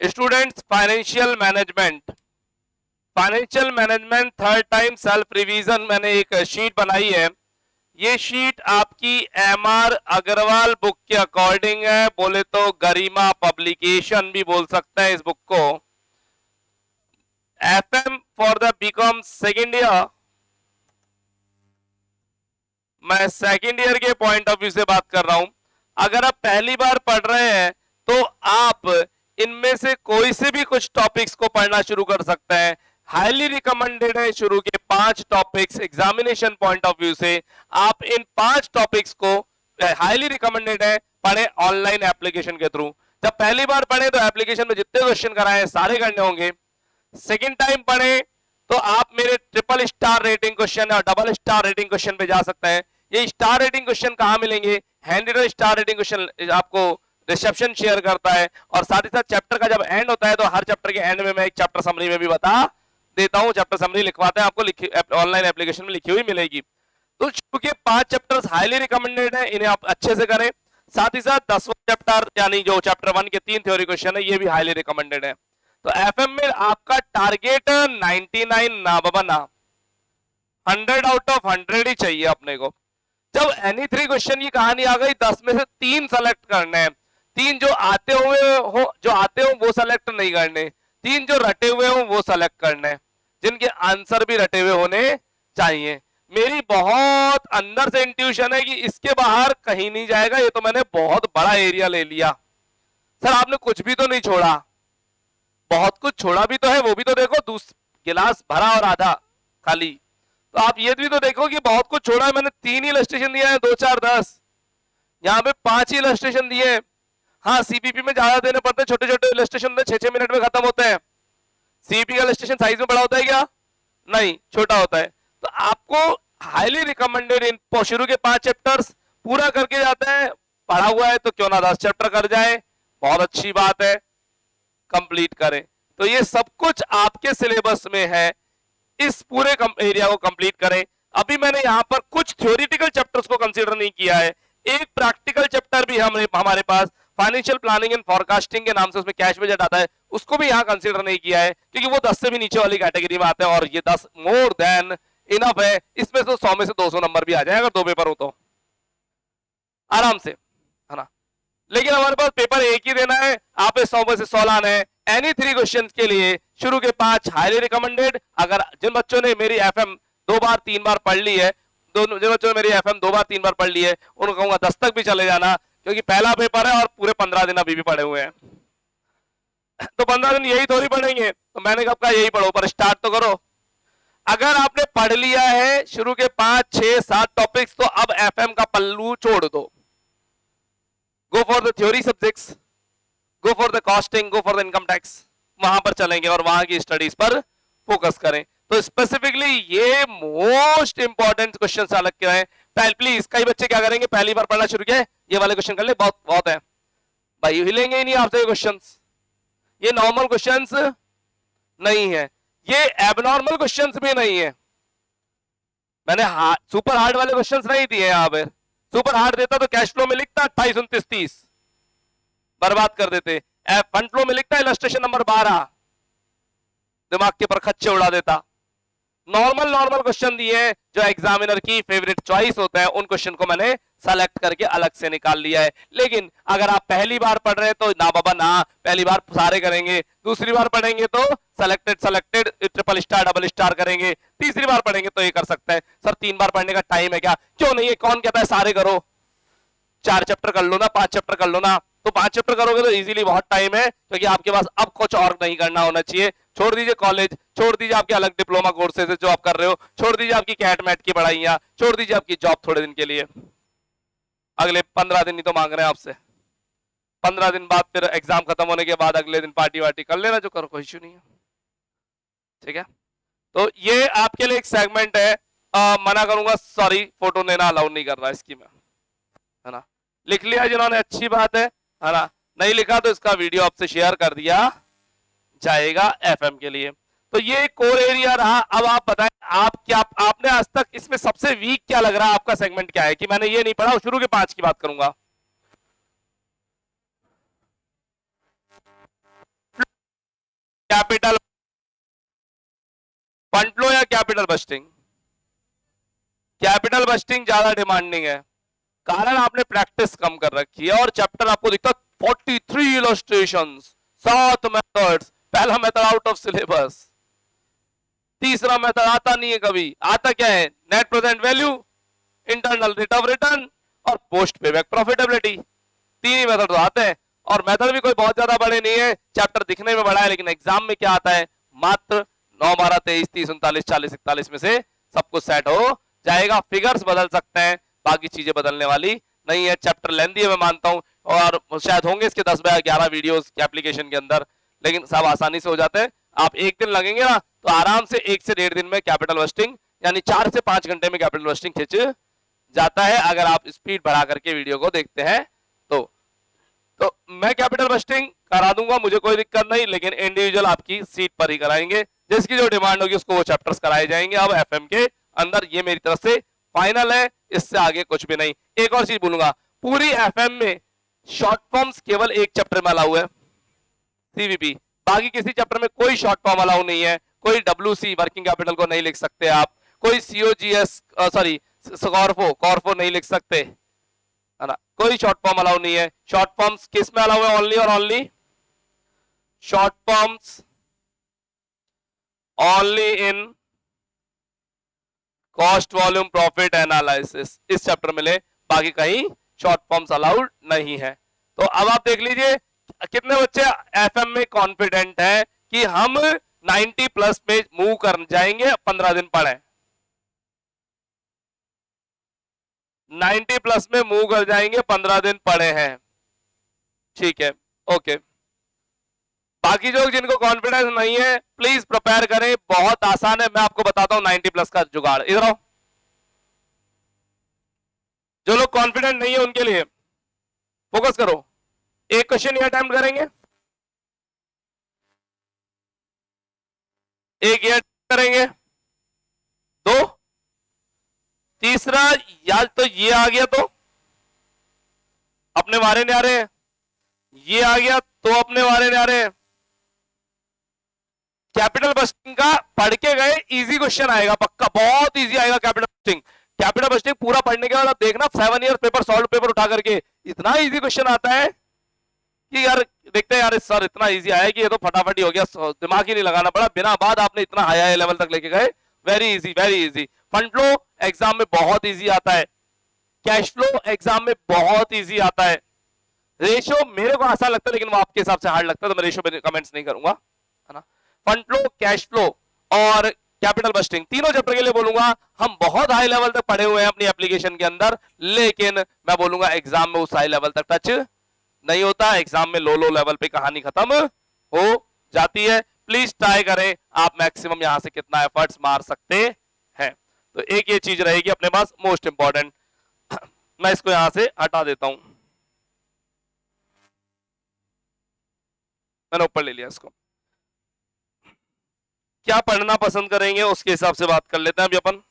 Students, financial management third time self revision मैंने एक sheet बनाई है। ये शीट आपकी MR अग्रवाल बुक के अकॉर्डिंग है, बोले तो गरिमा पब्लिकेशन भी बोल सकते हैं इस बुक को। FM for the BCom second year, मैं सेकेंड ईयर के पॉइंट ऑफ व्यू से बात कर रहा हूं। अगर आप पहली बार पढ़ रहे हैं तो आप इनमें से कोई से भी कुछ टॉपिक्स को पढ़ना शुरू कर सकते हैं। हाईली रिकमेंडेड है शुरू के 5 topics examination point of view से। आप इन 5 टॉपिक्स को हाईली रिकमेंडेड है पढ़े ऑनलाइन एप्लीकेशन के थ्रू। जब पहली बार पढ़े तो एप्लीकेशन में जितने क्वेश्चन कराए सारे करने होंगे। सेकेंड टाइम पढ़े तो आप मेरे ट्रिपल स्टार रेटिंग क्वेश्चन और डबल स्टार रेटिंग क्वेश्चन पे जा सकते हैं। ये स्टार रेटिंग क्वेश्चन कहां मिलेंगे? हैंड स्टार रेटिंग क्वेश्चन आपको रिसेप्शन शेयर करता है, और साथ ही साथ चैप्टर का जब एंड होता है तो हर चैप्टर के एंड में मैं एक चैप्टर समरी में भी बता देता हूं। चैप्टर समरी लिखवाते हैं आपको, ऑनलाइन एप्लीकेशन में लिखी हुई मिलेगी। तो चूंकि 5 चैप्टर्स हाईली रिकमेंडेड है, इन्हें आप अच्छे से करें। साथ ही साथ 10वां चैप्टर यानी जो चैप्टर 1 के 3 थ्योरी क्वेश्चन है ये भी हाईली रिकमेंडेड है। तो FM में आपका टारगेट 99 ना बना, 100 आउट ऑफ 100 ही चाहिए अपने को। जब एनी 3 क्वेश्चन की कहानी आ गई, 10 में से 3 सेलेक्ट करने हैं। 3 जो आते हो वो सेलेक्ट नहीं करने, 3 जो रटे हुए हो वो सेलेक्ट करने, जिनके आंसर भी रटे हुए होने चाहिए। मेरी बहुत अंदर से इंट्यूशन है कि इसके बाहर कहीं नहीं जाएगा, ये तो मैंने बहुत बड़ा एरिया ले लिया। सर आपने कुछ भी तो नहीं छोड़ा? बहुत कुछ छोड़ा भी तो है, वो भी तो देखो, गिलास भरा और आधा खाली। तो आप ये भी तो देखो कि बहुत कुछ छोड़ा है। मैंने 3 ही इलस्ट्रेशन दिया है, 2 4 10, यहाँ पे 5 ही इलस्ट्रेशन दिए। हाँ CPP में ज्यादा देने पड़ते हैं, छोटे छोटे इलस्ट्रेशन 6-6 मिनट में खत्म होते हैं। CPP का इलस्ट्रेशन साइज में बड़ा होता है क्या? नहीं, छोटा होता है। तो आपको हाईली रिकमेंडेड इन शुरू के 5 चैप्टर्स पूरा करके जाते हैं। पढ़ा हुआ है तो क्यों ना 10 चैप्टर कर जाए, बहुत अच्छी बात है, कंप्लीट करें। तो ये सब कुछ आपके सिलेबस में है, इस पूरे एरिया को कंप्लीट करें। अभी मैंने यहां पर कुछ थ्योरेटिकल चैप्टर्स को कंसीडर नहीं किया है। एक प्रैक्टिकल चैप्टर भी हमारे पास फाइनेंशियल प्लानिंग एंड फोरकास्टिंग के नाम से उसमें कैश बजट आता है, उसको भी यहां कंसीडर नहीं किया है, क्योंकि वो 10 से भी नीचे वाली कैटेगरी में आते हैं, और ये 10 मोर देन इनफ है। इसमें तो 100 में से 200 नंबर भी आ जाए अगर 2 पेपर हो तो आराम से, है ना। लेकिन हमारे पास पेपर एक ही देना है, आप 100 में से 100 लाना है। एनी 3 क्वेश्चन के लिए शुरू के 5 हाईली रिकमेंडेड। अगर जिन बच्चों ने मेरी FM 2 बार 3 बार पढ़ ली है, जिन बच्चों ने मेरी FM 2 बार 3 बार पढ़ ली है, उनको कहूंगा 10 तक भी चले जाना, क्योंकि पहला पेपर है और पूरे 15 दिन अभी भी पढ़े हुए हैं। तो 15 दिन यही थोड़ी पढ़ेंगे, तो मैंने कब कहा यही पढ़ो, पर स्टार्ट तो करो। अगर आपने पढ़ लिया है शुरू के 5 6 7 टॉपिक्स, तो अब FM का पल्लू छोड़ दो। Go for the theory subjects, go for the costing, go for the income tax, वहां पर चलेंगे और वहां की स्टडीज पर फोकस करें। तो स्पेसिफिकली ये मोस्ट इंपॉर्टेंट क्वेश्चन अलग के हैं। प्लीज, कई बच्चे क्या करेंगे, पहली बार पढ़ना शुरू किया, ये वाले क्वेश्चन कर ले, बहुत बहुत है भाई, हिलेंगे ही नहीं आपसे ये क्वेश्चंस। ये नॉर्मल क्वेश्चंस नहीं है, ये एबनॉर्मल क्वेश्चंस भी नहीं है। मैंने सुपर हार्ड वाले क्वेश्चंस नहीं दिए यहाँ पे। सुपर हार्ड देता तो कैश फ्लो में लिखता 28 29 30, बर्बाद कर देते। फंड फ्लो में लिखता इलस्ट्रेशन नंबर 12, दिमाग के पर खच्चे उड़ा देता। नॉर्मल क्वेश्चन दिए जो एग्जामिनर की फेवरेट चॉइस होता है, उन क्वेश्चन को मैंने सेलेक्ट करके अलग से निकाल लिया है। लेकिन अगर आप पहली बार पढ़ रहे हैं तो ना बाबा ना, पहली बार सारे करेंगे, दूसरी बार पढ़ेंगे तो selected triple star double star करेंगे, तीसरी बार पढ़ेंगे तो ये कर सकते हैं। सर 3 बार पढ़ने का टाइम है क्या? क्यों नहीं है, कौन कहता है सारे करो? 4 चैप्टर कर लो ना, 5 चैप्टर कर लो ना। तो 5 चैप्टर करोगे तो इजीली बहुत टाइम है, क्योंकि आपके पास अब कुछ और नहीं करना होना चाहिए। छोड़ दीजिए कॉलेज, छोड़ दीजिए आपके अलग डिप्लोमा कोर्सेज जो आप कर रहे हो, छोड़ दीजिए आपकी कैट मैट की पढ़ाइयां, छोड़ दीजिए आपकी जॉब थोड़े दिन के लिए। अगले 15 दिन ही तो मांग रहे हैं आपसे। 15 दिन बाद फिर एग्जाम खत्म होने के बाद अगले दिन पार्टी वार्टी कर लेना, जो करो, कोई इश्यू नहीं है, ठीक है। तो ये आपके लिए एक सेगमेंट है। मना करूंगा, सॉरी, फोटो लेना अलाउड नहीं कर रहा इसकी मैं, है ना। लिख लिया जिन्होंने, अच्छी बात है ना। नहीं लिखा तो इसका वीडियो आपसे शेयर कर दिया जाएगा FM के लिए। तो ये कोर एरिया रहा। अब आप बताएं, आपने आज तक इसमें सबसे वीक क्या लग रहा है? आपका सेगमेंट क्या है कि मैंने ये नहीं पढ़ा? शुरू के 5 की बात करूंगा। कैपिटल फंड फ्लो या कैपिटल बस्टिंग? कैपिटल बस्टिंग ज्यादा डिमांडिंग है, कारण आपने प्रैक्टिस कम कर रखी है और चैप्टर आपको दिखता 43 इलस्ट्रेशंस, 7 मेथड्स, पहला मेथड आउट ऑफ सिलेबस, तीसरा मेथड आता नहीं है कभी। आता क्या है? Net present value, internal rate of return और पोस्ट पेबैक प्रॉफिटेबिलिटी। तीन ही मेथड तो आते हैं और मेथड भी कोई बहुत ज्यादा बड़े नहीं है, चैप्टर दिखने में बड़ा है लेकिन एग्जाम में क्या आता है? मात्र 9, 12, 23, 30, 39, 40, 41 में से सब कुछ सेट हो जाएगा। फिगर्स बदल सकते हैं, बाकी चीजें बदलने वाली नहीं है। चैप्टर लेंथी है मैं मानता हूं और शायद होंगे इसके 10 या 11 वीडियोस के एप्लीकेशन के अंदर, लेकिन सब आसानी से हो जाते हैं। आप एक दिन लगेंगे ना तो आराम से 1 से 1.5 दिन में कैपिटल बस्टिंग यानी 4 से 5 घंटे में कैपिटल बस्टिंग खिंच जाता है अगर आप स्पीड बढ़ा करके वीडियो को देखते हैं तो मैं कैपिटल बस्टिंग करा दूंगा, मुझे कोई दिक्कत नहीं, लेकिन इंडिविजुअल आपकी सीट पर ही कराएंगे, जिसकी जो डिमांड होगी उसको वो चैप्टर्स कराए जाएंगे अब एफएम के अंदर। ये मेरी तरफ से फाइनल है, इससे आगे कुछ भी नहीं। एक और चीज बोलूंगा, पूरी एफएम में शॉर्ट फॉर्म्स केवल एक चैप्टर में अलाउ है, सीवीपी, बाकी किसी चैप्टर में कोई शॉर्ट फॉर्म अलाउ नहीं है। कोई डब्ल्यूसी वर्किंग कैपिटल को नहीं लिख सकते आप, कोई सीओजीएस सॉरी कॉर्फो नहीं लिख सकते, है ना, कोई शॉर्ट फॉर्म अलाउ नहीं है। शॉर्ट फॉर्म्स किस में अलाउ है? ओनली और only short forms only in cost volume profit analysis, इस चैप्टर में ले, बाकी कहीं शॉर्ट फॉर्म्स अलाउड नहीं है। तो अब आप देख लीजिए कितने बच्चे एफएम में कॉन्फिडेंट हैं कि हम 90 प्लस पे मूव कर जाएंगे 15 दिन पढ़े, 90 प्लस में मूव कर जाएंगे 15 दिन पढ़े हैं, ठीक है, ओके। बाकी जो जिनको कॉन्फिडेंस नहीं है प्लीज प्रिपेयर करें, बहुत आसान है, मैं आपको बताता हूं 90 प्लस का जुगाड़। इधर आओ, जो लोग कॉन्फिडेंट नहीं है उनके लिए फोकस करो। एक क्वेश्चन ये अटेम्प्ट करेंगे, एक ये करेंगे, 2, तीसरा या तो ये आ गया तो अपने वारे न्यारे, ये आ गया तो अपने वारे न्यारे। कैपिटल बस्टिंग का पढ़ के गए इजी क्वेश्चन आएगा पक्का, बहुत इजी आएगा कैपिटल बस्टिंग। कैपिटल बस्टिंग पूरा पढ़ने के बाद आप देखना 7 ईयर पेपर सॉल्व पेपर उठा करके इतना इजी क्वेश्चन आता है कि यार देखते हैं यार सर इतना इजी आया कि ये तो फटाफट ही हो गया, दिमाग ही नहीं लगाना पड़ा, बिना बात आपने इतना हाई हाई लेवल तक लेके गए। Very easy very easy. Fund flow exam में बहुत इजी आता है, कैश फ्लो एग्जाम में बहुत इजी आता है, रेशियो मेरे को आसान लगता है लेकिन वो आपके हिसाब से हार्ड लगता है तो मैं रेशियो पे कमेंट्स नहीं करूंगा, है ना। फंड फ्लो, कैश फ्लो और कैपिटल बस्टिंग तीनों चैप्टर के लिए बोलूंगा हम बहुत हाई लेवल तक पढ़े हुए हैं अपनी एप्लीकेशन के अंदर, लेकिन मैं बोलूंगा एग्जाम में उस हाई लेवल तक टच नहीं होता, एग्जाम में लो लो लेवल पे कहानी खत्म हो जाती है। प्लीज ट्राई करें आप मैक्सिमम यहां से कितना एफर्ट्स मार सकते हैं। तो एक ये चीज रहेगी अपने पास मोस्ट इंपॉर्टेंट, मैं इसको यहां से हटा देता हूं, मैंने ऊपर ले लिया इसको। क्या पढ़ना पसंद करेंगे उसके हिसाब से बात कर लेते हैं अभी अपन।